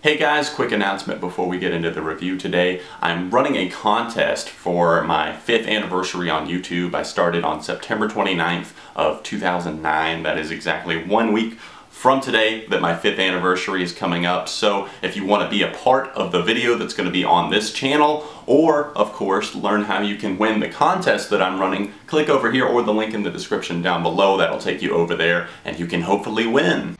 Hey guys, quick announcement before we get into the review today. I'm running a contest for my 5th anniversary on YouTube. I started on September 29th of 2009. That is exactly 1 week from today that my 5th anniversary is coming up. So if you want to be a part of the video that's going to be on this channel, or of course learn how you can win the contest that I'm running, click over here or the link in the description down below. That'll take you over there and you can hopefully win.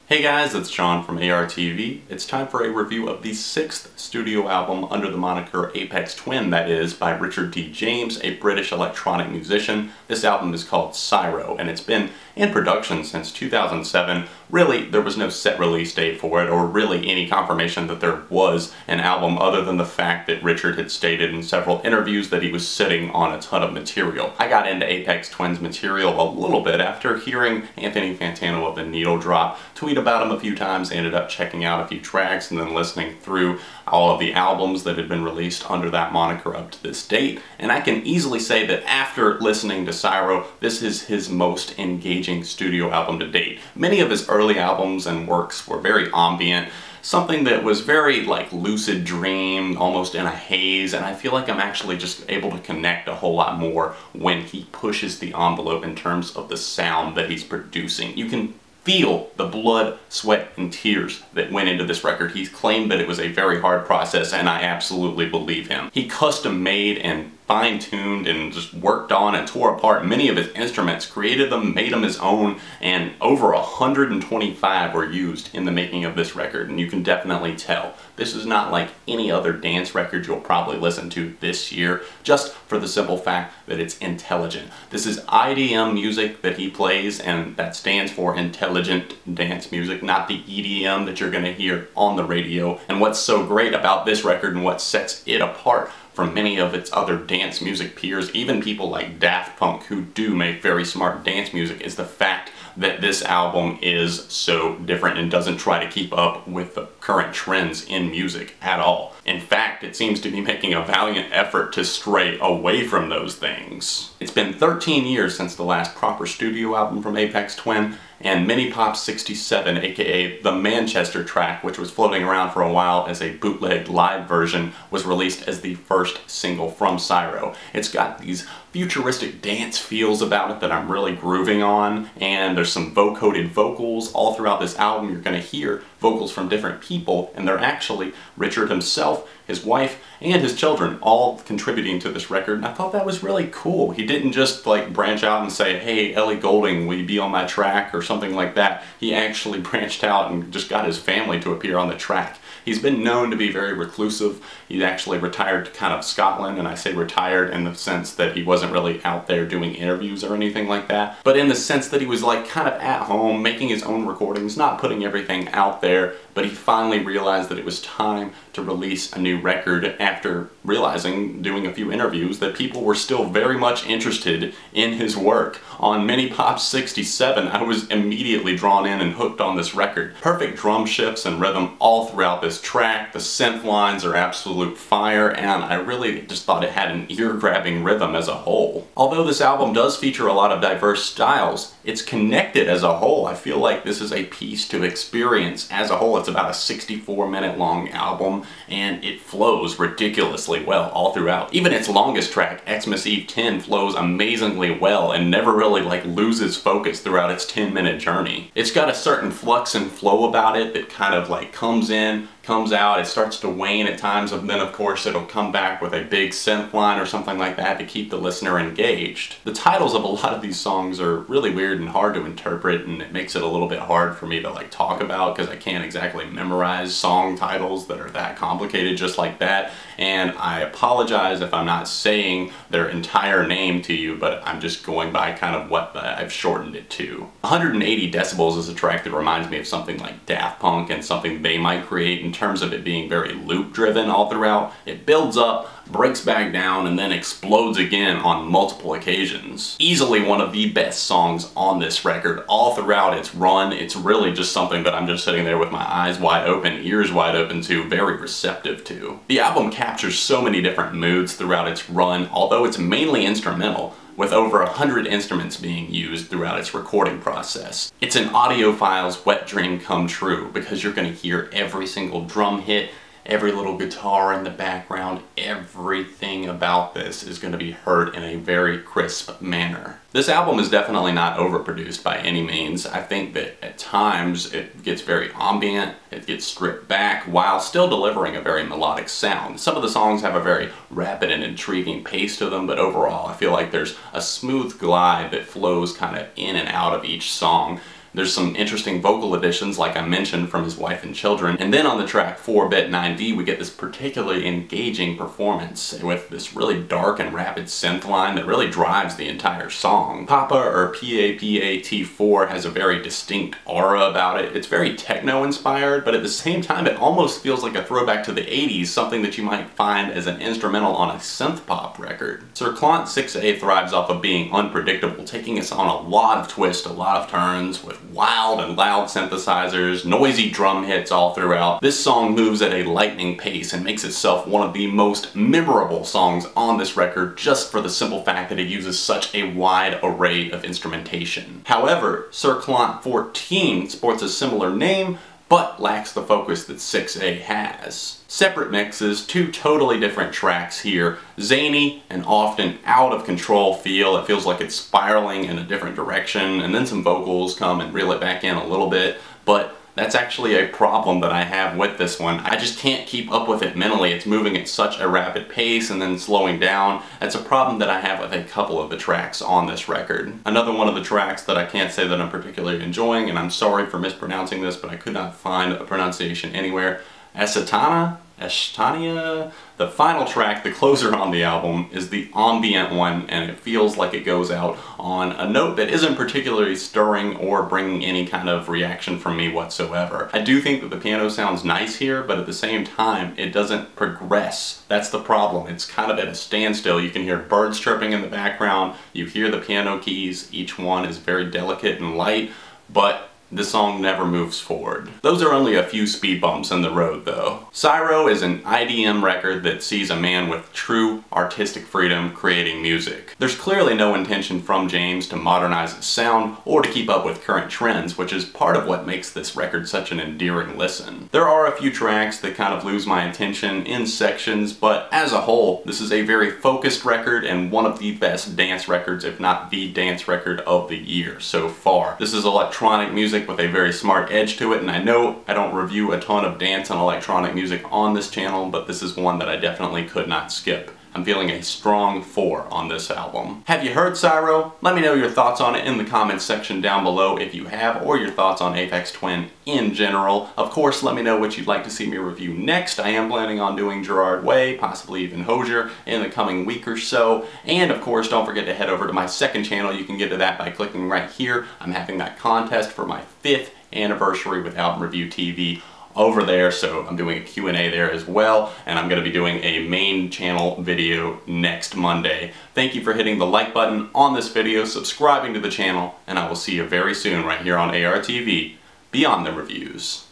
Hey guys, it's John from ARTV. It's time for a review of the 6th studio album under the moniker Aphex Twin, that is, by Richard D. James, a British electronic musician. This album is called Syro, and it's been in production since 2007. Really, there was no set release date for it, or really any confirmation that there was an album other than the fact that Richard had stated in several interviews that he was sitting on a ton of material. I got into Aphex Twin's material a little bit after hearing Anthony Fantano of the Needle Drop tweet about him a few times. I ended up checking out a few tracks and then listening through all of the albums that had been released under that moniker up to this date. And I can easily say that after listening to Syro, this is his most engaging studio album to date. Many of his early albums and works were very ambient, something that was very like lucid dream, almost in a haze, and I feel like I'm actually just able to connect a whole lot more when he pushes the envelope in terms of the sound that he's producing. You can feel the blood, sweat, and tears that went into this record. He's claimed that it was a very hard process, and I absolutely believe him. He custom made and fine-tuned and just worked on and tore apart many of his instruments, created them, made them his own, and over 125 were used in the making of this record, and you can definitely tell. This is not like any other dance record you'll probably listen to this year, just for the simple fact that it's intelligent. This is IDM music that he plays, and that stands for intelligent dance music, not the EDM that you're going to hear on the radio. And what's so great about this record and what sets it apart from many of its other dance music peers, even people like Daft Punk who do make very smart dance music, is the fact that this album is so different and doesn't try to keep up with the current trends in music at all. In fact, it seems to be making a valiant effort to stray away from those things. It's been 13 years since the last proper studio album from Aphex Twin, and Minipops 67, aka the Manchester track, which was floating around for a while as a bootleg live version, was released as the first single from Syro. It's got these futuristic dance feels about it that I'm really grooving on, and there's some vocoded vocals all throughout this album. You're going to hear vocals from different people, and they're actually Richard himself, his wife, and his children all contributing to this record, and I thought that was really cool. He didn't just like branch out and say, hey, Ellie Goulding, will you be on my track, or something like that. He actually branched out and just got his family to appear on the track. He's been known to be very reclusive. He actually retired to kind of Scotland, and I say retired in the sense that he wasn't really out there doing interviews or anything like that, but in the sense that he was like kind of at home, making his own recordings, not putting everything out there. But he finally realized that it was time to release a new record after realizing, doing a few interviews, that people were still very much interested in his work. On Minipops 67, I was immediately drawn in and hooked on this record. Perfect drum shifts and rhythm all throughout this track. The synth lines are absolute fire, and I really just thought it had an ear-grabbing rhythm as a whole. Although this album does feature a lot of diverse styles, it's connected as a whole. I feel like this is a piece to experience as a whole. It's about a 64-minute long album, and it flows ridiculously well all throughout. Even its longest track, Xmas Eve 10, flows amazingly well and never really like loses focus throughout its 10-minute journey. It's got a certain flux and flow about it that kind of like comes in, comes out, it starts to wane at times, and then of course it'll come back with a big synth line or something like that to keep the listener engaged. The titles of a lot of these songs are really weird and hard to interpret, and it makes it a little bit hard for me to like talk about because I can't exactly memorize song titles that are that complicated just like that, and I apologize if I'm not saying their entire name to you, but I'm just going by kind of what I've shortened it to. 180 decibels is a track that reminds me of something like Daft Punk and something they might create in terms of it being very loop driven all throughout. It builds up breaks back down, and then explodes again on multiple occasions. Easily one of the best songs on this record. All throughout its run, it's really just something that I'm just sitting there with my eyes wide open, ears wide open to, very receptive to. The album captures so many different moods throughout its run, although it's mainly instrumental, with over 100 instruments being used throughout its recording process. It's an audiophile's wet dream come true, because you're going to hear every single drum hit, every little guitar in the background, everything about this is going to be heard in a very crisp manner. This album is definitely not overproduced by any means. I think that at times it gets very ambient, it gets stripped back, while still delivering a very melodic sound. Some of the songs have a very rapid and intriguing pace to them, but overall I feel like there's a smooth glide that flows kind of in and out of each song. There's some interesting vocal additions, like I mentioned, from his wife and children. And then on the track 4-bit 9D, we get this particularly engaging performance with this really dark and rapid synth line that really drives the entire song. Papa, or P-A-P-A-T-4, has a very distinct aura about it. It's very techno-inspired, but at the same time it almost feels like a throwback to the 80s, something that you might find as an instrumental on a synth pop record. Circlant 6A thrives off of being unpredictable, taking us on a lot of twists, a lot of turns, with wild and loud synthesizers, noisy drum hits all throughout. This song moves at a lightning pace and makes itself one of the most memorable songs on this record, just for the simple fact that it uses such a wide array of instrumentation. However, Circlant 14 sports a similar name, but lacks the focus that 6A has. Separate mixes, two totally different tracks here. Zany and often out of control feel. It feels like it's spiraling in a different direction, and then some vocals come and reel it back in a little bit, but that's actually a problem that I have with this one. I just can't keep up with it mentally. It's moving at such a rapid pace and then slowing down. That's a problem that I have with a couple of the tracks on this record. Another one of the tracks that I can't say that I'm particularly enjoying, and I'm sorry for mispronouncing this, but I could not find a pronunciation anywhere. Aisatsana? Ashtania? The final track, the closer on the album, is the ambient one, and it feels like it goes out on a note that isn't particularly stirring or bringing any kind of reaction from me whatsoever. I do think that the piano sounds nice here, but at the same time, it doesn't progress. That's the problem. It's kind of at a standstill. You can hear birds chirping in the background, you hear the piano keys, each one is very delicate and light, but the song never moves forward. Those are only a few speed bumps in the road though. Syro is an IDM record that sees a man with true artistic freedom creating music. There's clearly no intention from James to modernize his sound or to keep up with current trends, which is part of what makes this record such an endearing listen. There are a few tracks that kind of lose my attention in sections, but as a whole, this is a very focused record and one of the best dance records, if not the dance record of the year so far. This is electronic music with a very smart edge to it, and I know I don't review a ton of dance and electronic music on this channel, but this is one that I definitely could not skip. I'm feeling a strong 4 on this album. Have you heard Syro? Let me know your thoughts on it in the comments section down below if you have, or your thoughts on Aphex Twin in general. Of course, let me know what you'd like to see me review next. I am planning on doing Gerard Way, possibly even Hozier, in the coming week or so. And of course, don't forget to head over to my second channel. You can get to that by clicking right here. I'm having that contest for my 5th anniversary with Album Review TV over there, so I'm doing a Q&A there as well, and I'm going to be doing a main channel video next Monday. Thank you for hitting the like button on this video, subscribing to the channel, and I will see you very soon right here on ARTV, Beyond the Reviews.